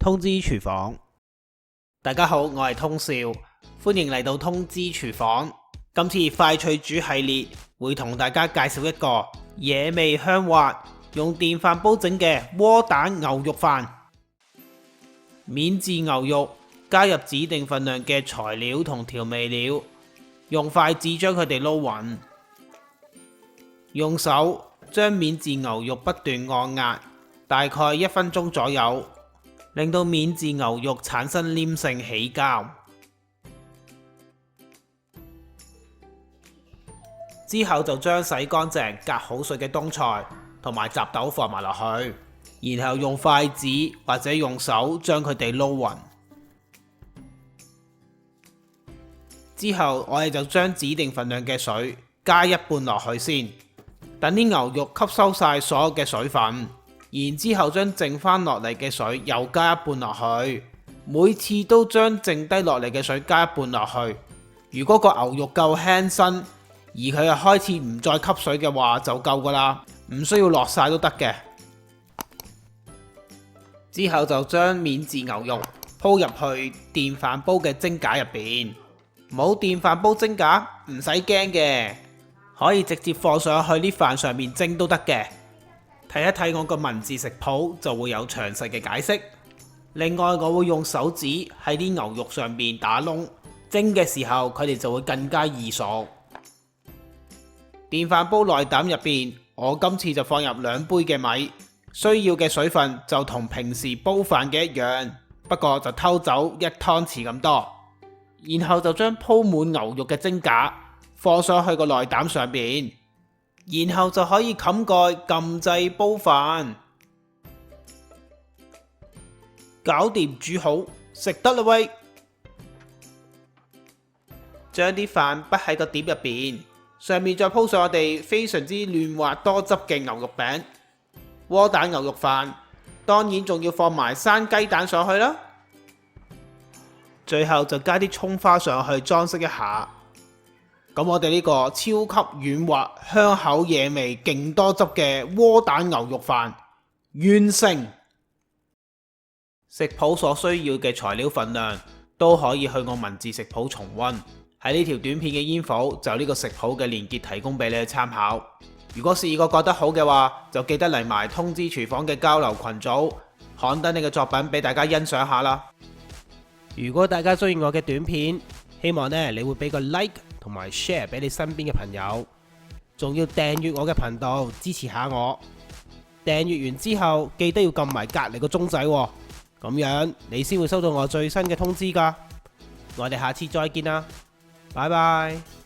通知廚房。大家好，我係通少，歡迎嚟到通知廚房。今次快脆煮系列會同大家介紹一個野味香滑，用電飯煲整嘅窩蛋牛肉飯。免治牛肉，加入指定份量嘅材料同調味料，用筷子將佢哋撈勻，用手將免治牛肉不斷按壓，大概1分鐘左右，令到免治牛肉產生黏性起膠。之後就將洗乾淨、隔好水嘅冬菜同埋雜豆放埋落去，然後用筷子或者用手將佢哋撈勻。之後我哋就將指定份量嘅水加1半落去先，等啲牛肉吸收晒所有嘅水分，然之後將剩翻落嚟嘅水又加1半落去，每次都將剩低落嚟嘅水加1半落去。如果個牛肉夠輕身，而佢又開始唔再吸水嘅話就夠噶啦，唔需要落晒都得嘅。之後就將免治牛肉鋪入去電飯煲嘅蒸架入邊，冇電飯煲蒸架唔使驚嘅，可以直接放上去啲飯上面蒸都得嘅。睇一睇我個文字食譜就會有詳細嘅解釋。另外我會用手指喺啲牛肉上面打窿，蒸嘅時候佢哋就會更加易熟。電飯煲內膽入邊，我今次就放入2杯嘅米，需要嘅水分就同平時煲飯嘅一樣，不過就偷走1湯匙咁多。然後就將鋪滿牛肉嘅蒸架放上去個內膽上邊，然後就可以冚蓋撳掣煲飯，搞掂煮好，食得啦喂！將啲飯擺喺個碟入邊，上面再鋪上我哋非常之嫩滑多汁嘅牛肉餅，窩蛋牛肉飯，當然仲要放埋生雞蛋上去啦。最後就加啲蔥花上去裝飾一下。咁我哋呢個超級軟滑、香口野味、勁多汁嘅窩蛋牛肉飯完成。食譜所需要嘅材料份量都可以去我文字食譜重溫。喺呢條短片嘅煙火就呢個食譜嘅連結提供俾你去參考。如果試過覺得好嘅話，就記得嚟埋通知廚房嘅交流群組，刊登你嘅作品俾大家欣賞下啦。如果大家中意我嘅短片，希望你會俾個 like 同埋 share 俾你身邊嘅朋友，仲要訂閱我嘅頻道支持下我。訂閱完之後記得要撳埋隔籬個鐘仔，咁樣你先會收到我最新嘅通知噶。我哋下次再見啦，拜拜。